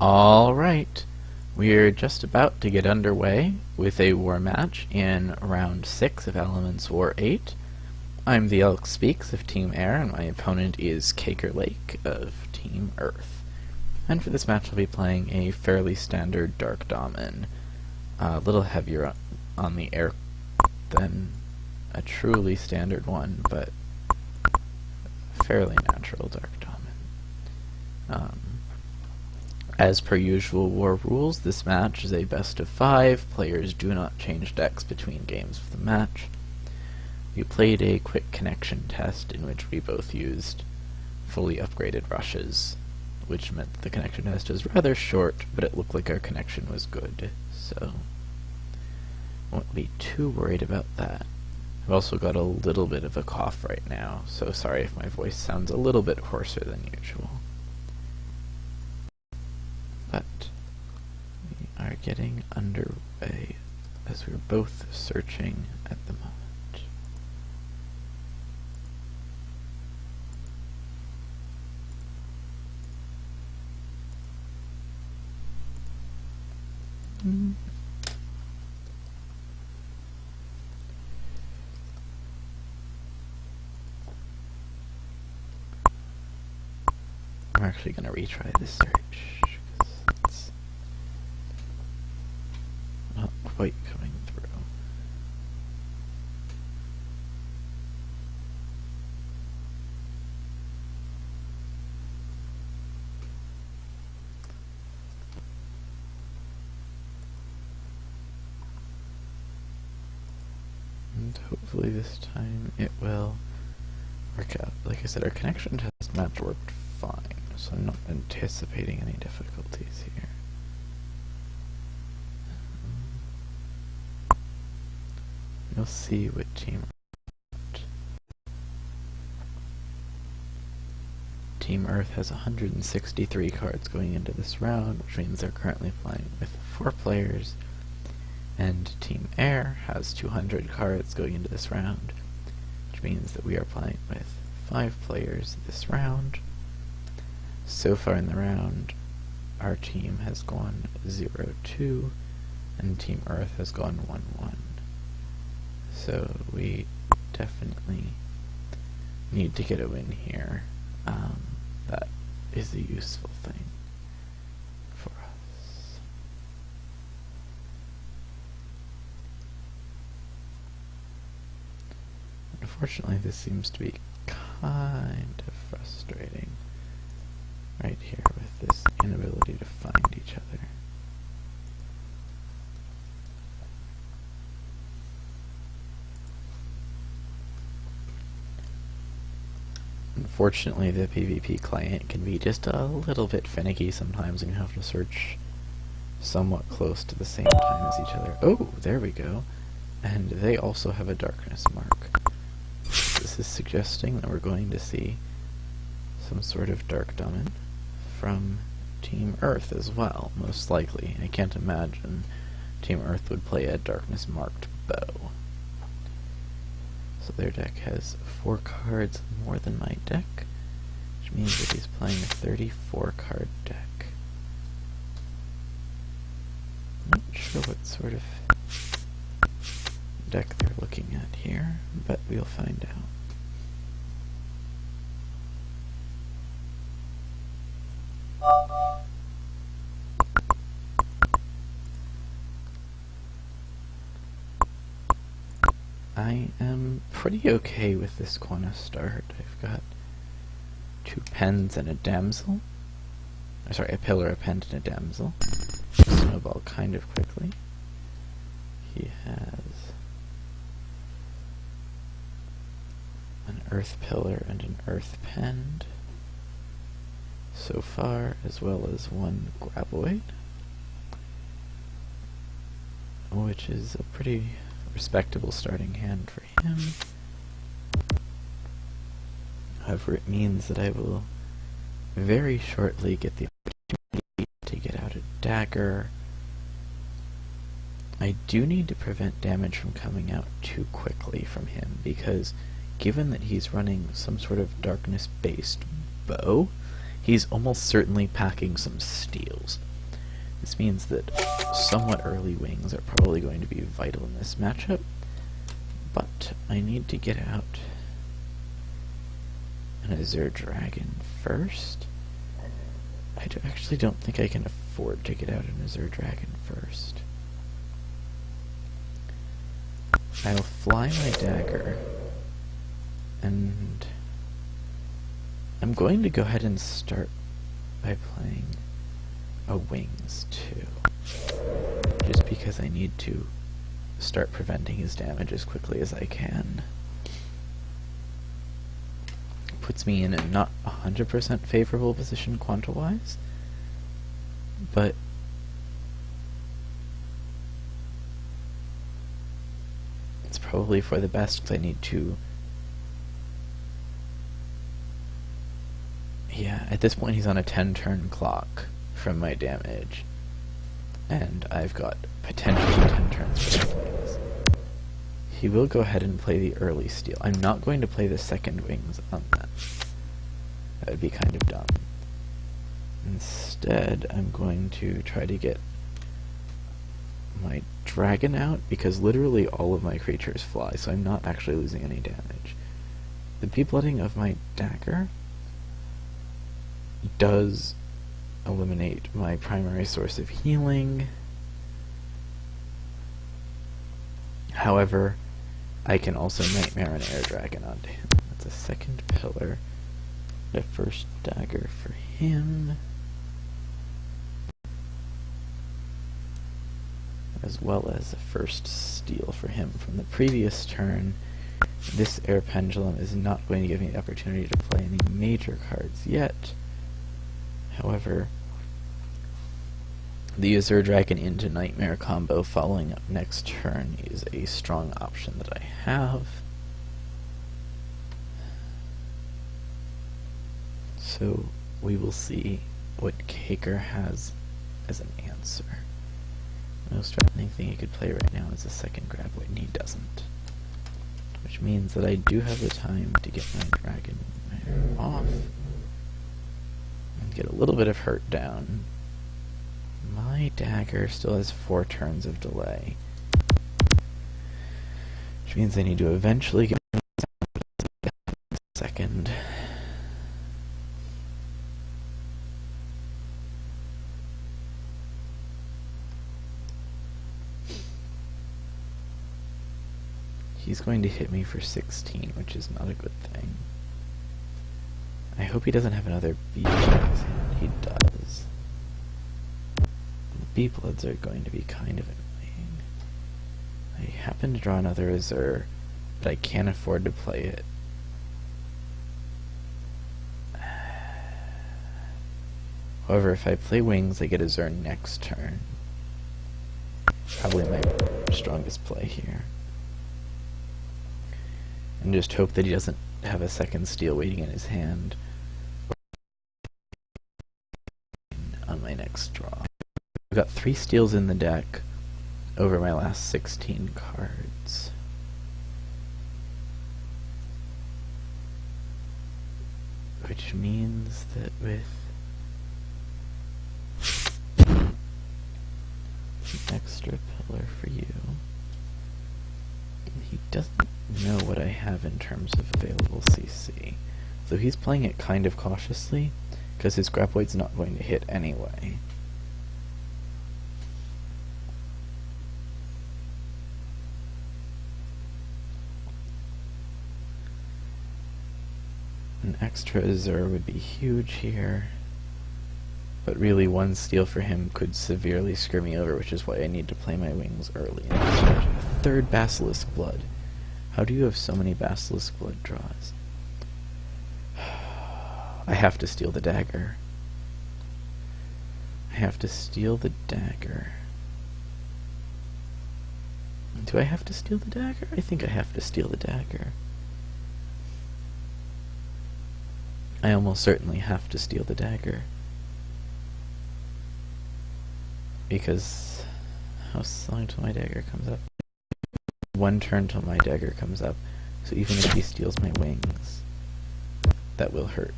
Alright, we're just about to get underway with a war match in round 6 of Elements War 8. I'm theelkspeaks of Team Air, and my opponent is Kakerlake of Team Earth. And for this match I'll be playing a fairly standard Dark Domin, a little heavier on the air than a truly standard one, but fairly natural Dark Domin. As per usual war rules, this match is a best of 5. Players do not change decks between games of the match. We played a quick connection test in which we both used fully upgraded rushes, which meant that the connection test was rather short, but it looked like our connection was good, so won't be too worried about that. I've also got a little bit of a cough right now, so sorry if my voice sounds a little bit hoarser than usual. But we are getting underway as we're both searching at the moment. I'm actually going to retry this search, because it's not quite coming through. And hopefully this time it will work out. Like I said, our connection test match worked fine, so I'm not anticipating any difficulties here. You'll see what team. Team Earth has 163 cards going into this round, which means they're currently playing with 4 players, and Team Air has 200 cards going into this round, which means that we are playing with 5 players this round. So far in the round, our team has gone 0-2, and Team Earth has gone 1-1. So we definitely need to get a win here. That is a useful thing for us. Unfortunately, this seems to be kind of frustrating right here with this inability to find each other. Unfortunately, the PvP client can be just a little bit finicky sometimes, and you have to search somewhat close to the same time as each other. Oh, there we go. And they also have a darkness mark. This is suggesting that we're going to see some sort of Dark Domin from Team Earth as well, most likely. I can't imagine Team Earth would play a darkness marked bow. So their deck has 4 cards more than my deck, which means that he's playing a 34 card deck. I'm not sure what sort of deck they're looking at here, but we'll find out. I am pretty okay with this Quana start. I've got 2 pens and a damsel. Sorry, a pillar, a pen, and a damsel. Snowball kind of quickly. He has an earth pillar and an earth pen so far, as well as 1 graboid, which is a pretty respectable starting hand for him. However, it means that I will very shortly get the opportunity to get out a dagger. I do need to prevent damage from coming out too quickly from him, because given that he's running some sort of darkness-based bow, he's almost certainly packing some steals. This means that somewhat early wings are probably going to be vital in this matchup, but I need to get out an Azure Dragon first. I actually don't think I can afford to get out an Azure Dragon first. I'll fly my dagger, and I'm going to go ahead and start by playing a Wings 2, just because I need to start preventing his damage as quickly as I can. Puts me in a not 100% favorable position quanta-wise, but it's probably for the best because I need to... Yeah, at this point he's on a 10-turn clock from my damage, and I've got potentially 10 turns for the wings. He will go ahead and play the early steal. I'm not going to play the second wings on that. That would be kind of dumb. Instead, I'm going to try to get my dragon out, because literally all of my creatures fly, so I'm not actually losing any damage. The Beeblooding of my dagger does eliminate my primary source of healing. However, I can also Nightmare an Air Dragon onto him. That's a second pillar. A first dagger for him, as well as a first steal for him from the previous turn. This Air Pendulum is not going to give me the opportunity to play any major cards yet. However, the Azure Dragon into Nightmare combo following up next turn is a strong option that I have. So we will see what Kaker has as an answer. The most threatening thing he could play right now is a second Graboid, and he doesn't. Which means that I do have the time to get my dragon off and get a little bit of hurt down. My dagger still has 4 turns of delay, which means I need to eventually get my second. He's going to hit me for 16, which is not a good thing. I hope he doesn't have another beast in his hand. He does. The Beebloods are going to be kind of annoying. I happen to draw another Azure, but I can't afford to play it. However, if I play Wings, I get Azure next turn. Probably my strongest play here. And just hope that he doesn't have a second steal waiting in his hand on my next draw. I've got 3 steals in the deck over my last 16 cards. Which means that with an extra pillar for you, he doesn't know what I have in terms of available CC. So he's playing it kind of cautiously, because his Graboid's not going to hit anyway. An extra Azure would be huge here, but really 1 steal for him could severely screw me over, which is why I need to play my Wings early. A 3rd Basilisk Blood. How do you have so many Basilisk Blood draws? I have to steal the dagger. I have to steal the dagger. Do I have to steal the dagger? I think I have to steal the dagger. I almost certainly have to steal the dagger. Because how long till my dagger comes up? 1 turn till my dagger comes up, so even if he steals my Wings, that will hurt.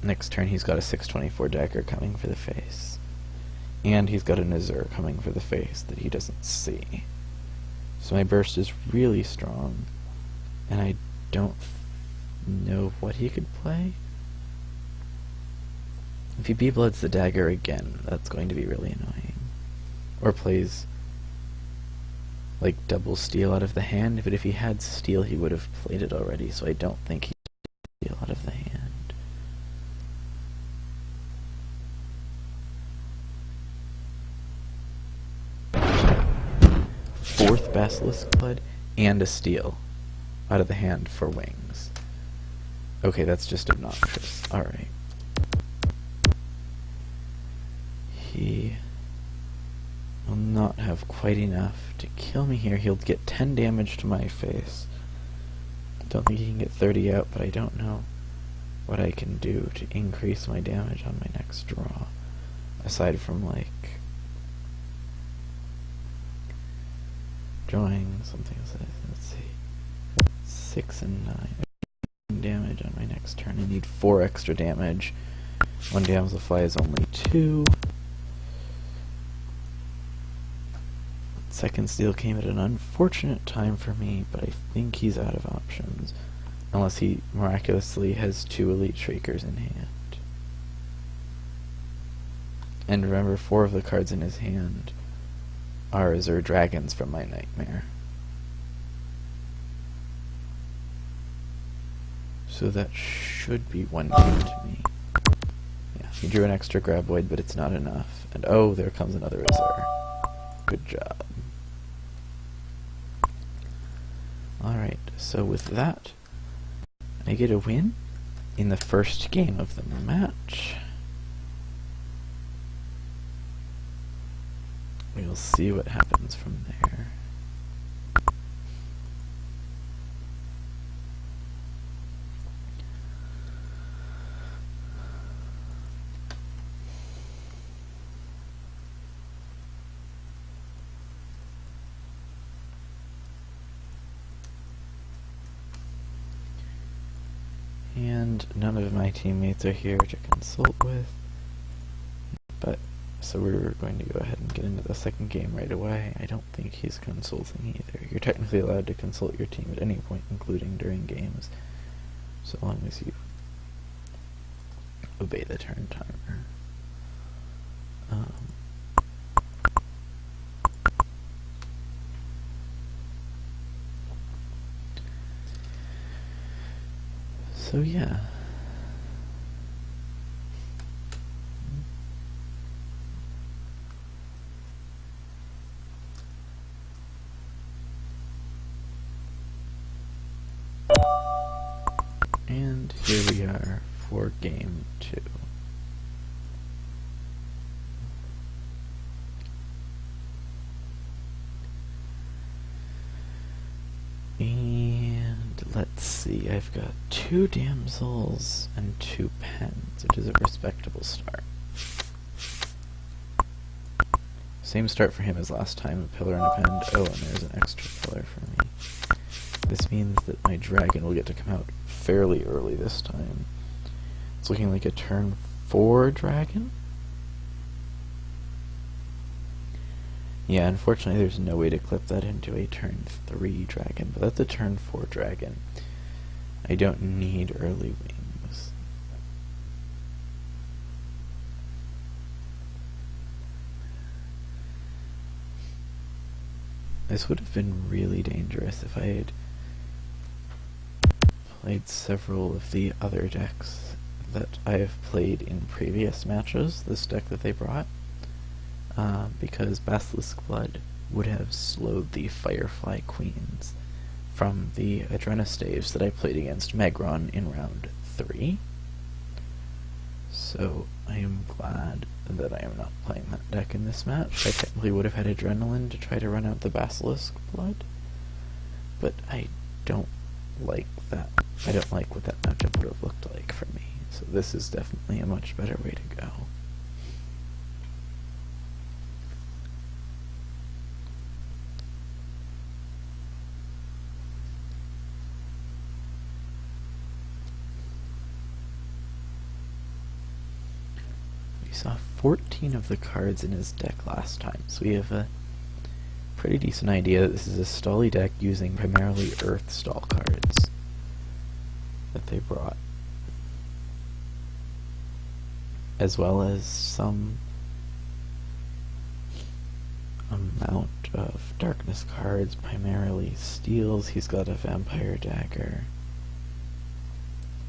Next turn he's got a 624 dagger coming for the face. And he's got an Azure coming for the face that he doesn't see. So my burst is really strong, and I don't know what he could play. If he B-bloods the dagger again, that's going to be really annoying. Or plays like double steal out of the hand, but if he had steal he would have played it already, so I don't think he'd steal out of the hand. Fourth Basilisk Blood and a steal out of the hand for wings. Okay, that's just obnoxious. Alright. He will not have quite enough to kill me here. He'll get 10 damage to my face. Don't think he can get 30 out, but I don't know what I can do to increase my damage on my next draw. Aside from, like, drawing something. Let's see. 6 and 9 damage on my next turn. I need 4 extra damage. One Damselfly is only 2. Second steal came at an unfortunate time for me, but I think he's out of options. Unless he miraculously has 2 Elite Shriekers in hand. And remember, 4 of the cards in his hand are Azure Dragons from my nightmare. So that should be 1 game to me. Yeah, he drew an extra Graboid, but it's not enough. And oh, there comes another Azure. Good job. Alright, so with that, I get a win in the first game of the match. We'll see what happens from there. And none of my teammates are here to consult with, but so we're going to go ahead and get into the second game right away. I don't think he's consulting either. You're technically allowed to consult your team at any point, including during games, so long as you obey the turn timer. So yeah. And here we are for game 2. And let's see, I've got 2 damsels and 2 pens, which is a respectable start. Same start for him as last time, a pillar and a pen. Oh, and there's an extra pillar for me. This means that my dragon will get to come out fairly early this time. It's looking like a turn 4 dragon? Yeah, unfortunately there's no way to clip that into a turn 3 dragon, but that's a turn 4 dragon. I don't need early wings. This would have been really dangerous if I had played several of the other decks that I have played in previous matches, this deck that they brought, because Basilisk Blood would have slowed the Firefly Queens from the Adrenostaves that I played against Megron in round 3. So I am glad that I am not playing that deck in this match. I technically would have had Adrenaline to try to run out the Basilisk Blood, but I don't like that. I don't like what that matchup would have looked like for me. So this is definitely a much better way to go. saw 14 of the cards in his deck last time, so we have a pretty decent idea that this is a stally deck using primarily Earth stall cards that they brought, as well as some amount of darkness cards, primarily steals. He's got a vampire dagger.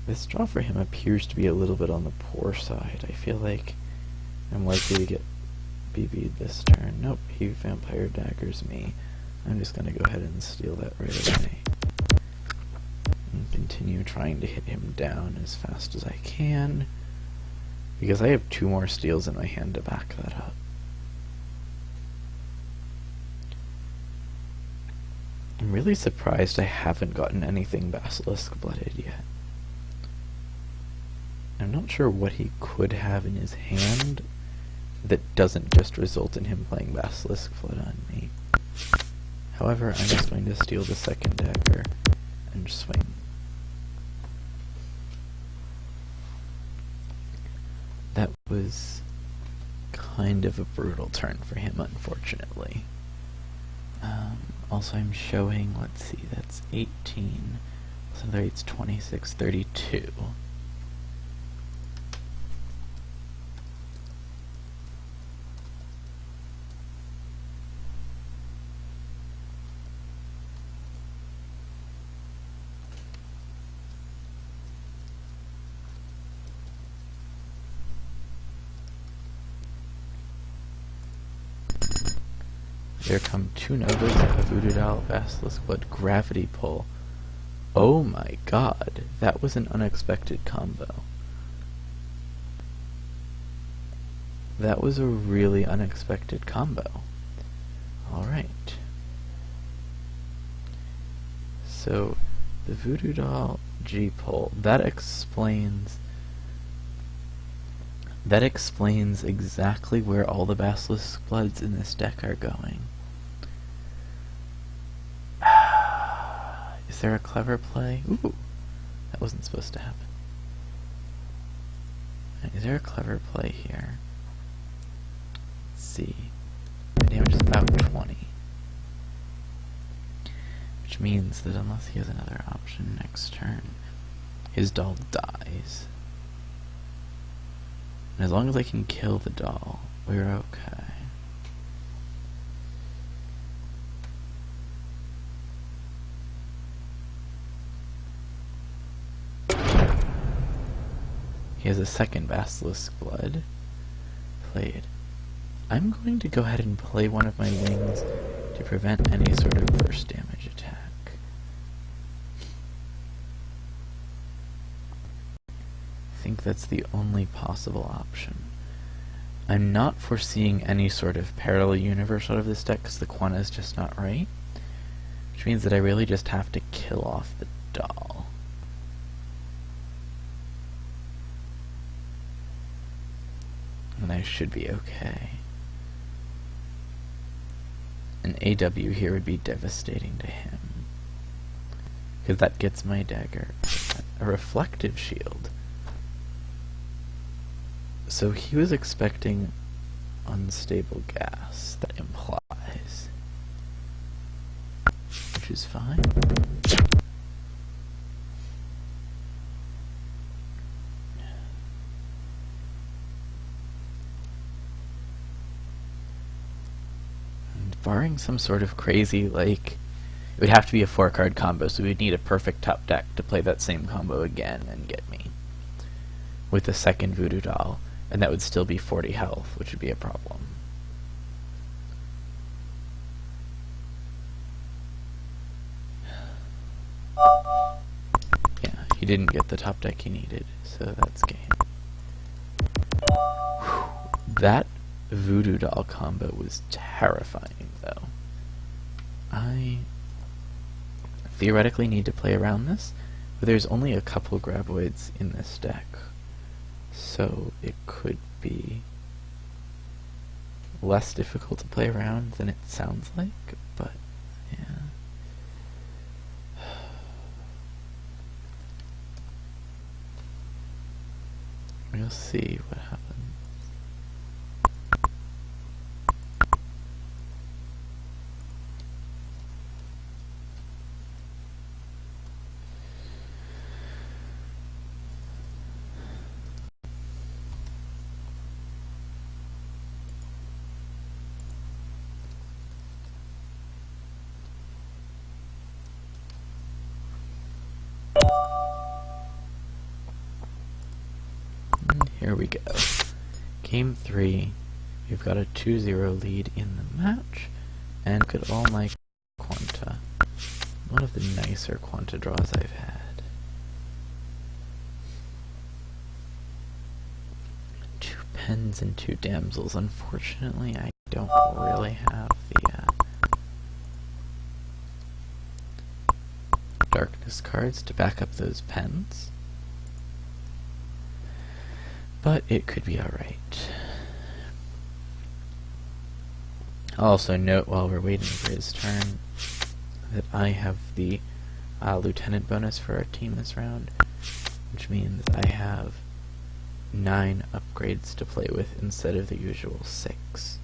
This draw for him appears to be a little bit on the poor side. I feel like I'm likely to get BB'd this turn. Nope, he vampire daggers me. I'm just gonna go ahead and steal that right away. And continue trying to hit him down as fast as I can, because I have 2 more steals in my hand to back that up. I'm really surprised I haven't gotten anything Basilisk Blooded yet. I'm not sure what he could have in his hand that doesn't just result in him playing Basilisk Blood on me. However, I'm just going to steal the second dagger and swing. That was kind of a brutal turn for him, unfortunately. Also, I'm showing, let's see, that's 18, so there it's 26, 32. There come 2 Novas, a Voodoo Doll, Basilisk Blood, Gravity Pull. Oh my god, that was an unexpected combo. That was a really unexpected combo. Alright. So, the Voodoo Doll G-Pull, that explains exactly where all the Basilisk Bloods in this deck are going. Is there a clever play? Ooh, that wasn't supposed to happen. Is there a clever play here? Let's see. The damage is about 20. Which means that unless he has another option next turn, his doll dies. And as long as I can kill the doll, we're okay. He has a second Basilisk Blood played. I'm going to go ahead and play one of my wings to prevent any sort of burst damage attack. I think that's the only possible option. I'm not foreseeing any sort of parallel universe out of this deck because the quanta is just not right, which means that I really just have to kill off the doll. And I should be okay. An AW here would be devastating to him, because that gets my dagger. A reflective shield. So he was expecting unstable gas, that implies. Which is fine. And barring some sort of crazy, like, it would have to be a 4-card combo, so we'd need a perfect top deck to play that same combo again and get me. With a second Voodoo Doll. And that would still be 40 health, which would be a problem. Yeah, he didn't get the top deck he needed, so that's game. Whew. That Voodoo Doll combo was terrifying, though. I theoretically need to play around this, but there's only a couple Graboids in this deck. So it could be less difficult to play around than it sounds like, but yeah. We'll see what happens. Here we go. Game 3. We've got a 2-0 lead in the match. And look at all my Quanta. One of the nicer Quanta draws I've had. 2 pens and 2 damsels. Unfortunately, I don't really have the darkness cards to back up those pens. But it could be alright. I'll also note while we're waiting for his turn that I have the lieutenant bonus for our team this round, which means I have 9 upgrades to play with instead of the usual 6.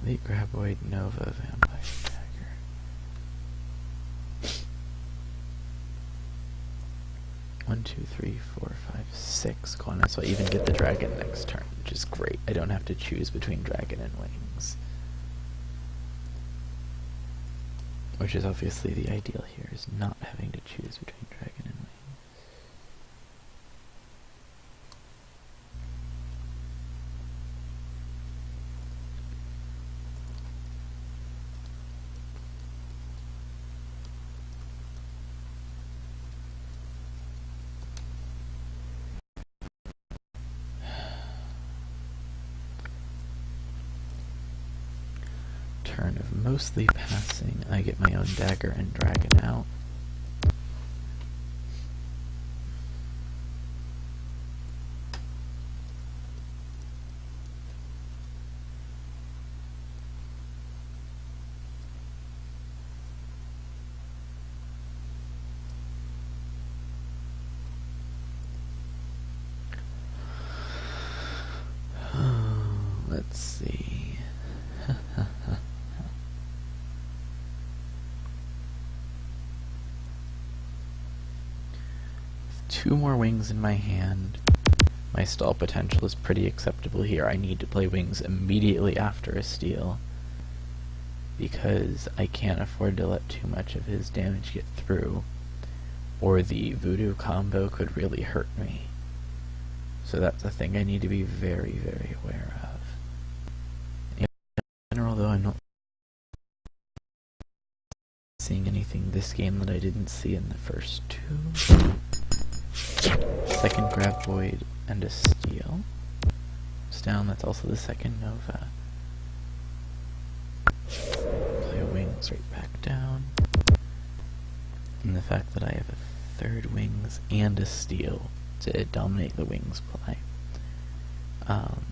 Elite Graboid Nova Vampire Dagger. One, two, three, four, five, 6 Quanta, so I even get the dragon next turn, which is great. I don't have to choose between dragon and wings. Which is obviously the ideal here, is not having to choose between dragon and wings. Turn of mostly passing, I get my own dagger and dragon out. Let's see. 2 more wings in my hand. My stall potential is pretty acceptable here. I need to play wings immediately after a steal because I can't afford to let too much of his damage get through, or the voodoo combo could really hurt me. So that's a thing I need to be very, very aware of. In general, though, I'm not seeing anything this game that I didn't see in the first 2. Second Graboid and a steal. It's down, that's also the second Nova. Play a wings right back down. And the fact that I have a 3rd wings and a steal to dominate the wings play.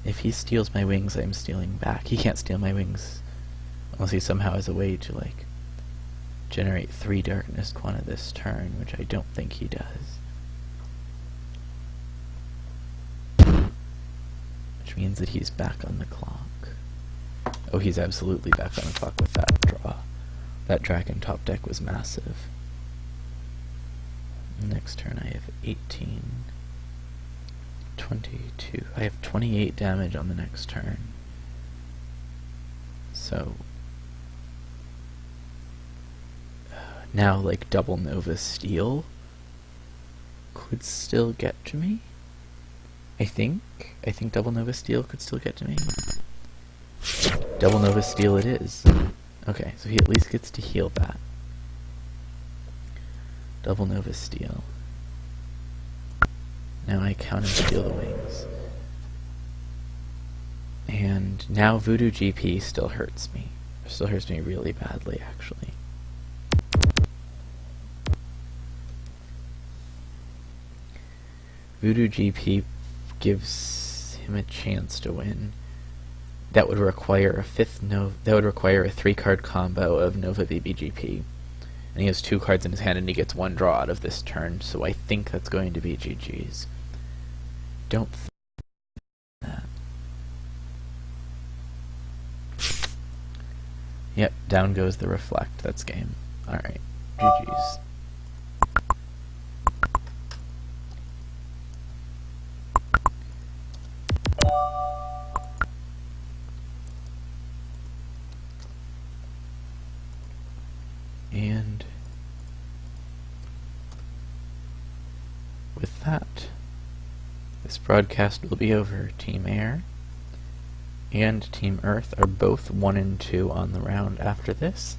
If he steals my wings, I'm stealing back. He can't steal my wings unless he somehow has a way to, like, generate 3 darkness Quanta this turn, which I don't think he does. Which means that he's back on the clock. Oh, he's absolutely back on the clock with that draw. That dragon top deck was massive. Next turn I have 18, 22. I have 28 damage on the next turn. So now, like, double Nova Steel could still get to me. I think double Nova Steel could still get to me. Double Nova Steel it is. Okay, so he at least gets to heal that. Double Nova Steel. Now I counter steal the wings. And now Voodoo GP still hurts me. Still hurts me really badly, actually. Voodoo GP gives him a chance to win. That would require a 3-card combo of Nova BBGP. and he has 2 cards in his hand, and he gets 1 draw out of this turn, so I think that's going to be GG's. Don't think that. Yep, down goes the Reflect. That's game. Alright, GG's. And with that, this broadcast will be over. Team Air and Team Earth are both 1 and 2 on the round after this.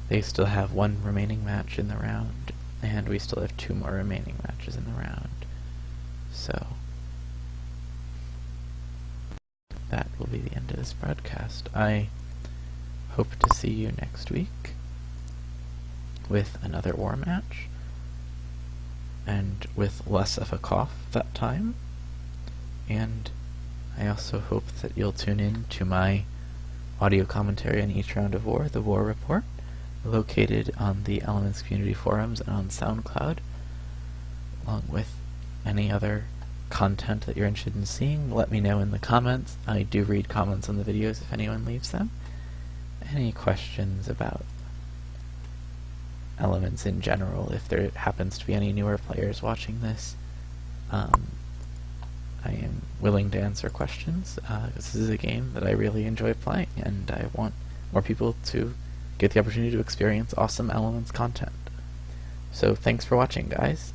They still have 1 remaining match in the round, and we still have 2 more remaining matches in the round. So that will be the end of this broadcast. I hope to see you next week with another war match, and with less of a cough that time. And I also hope that you'll tune in to my audio commentary on each round of war, the War Report, located on the Elements Community Forums and on SoundCloud, along with any other content that you're interested in seeing. Let me know in the comments. I do read comments on the videos if anyone leaves them. Any questions about Elements in general, if there happens to be any newer players watching this, I am willing to answer questions. This is a game that I really enjoy playing, and I want more people to get the opportunity to experience awesome Elements content. So thanks for watching, guys.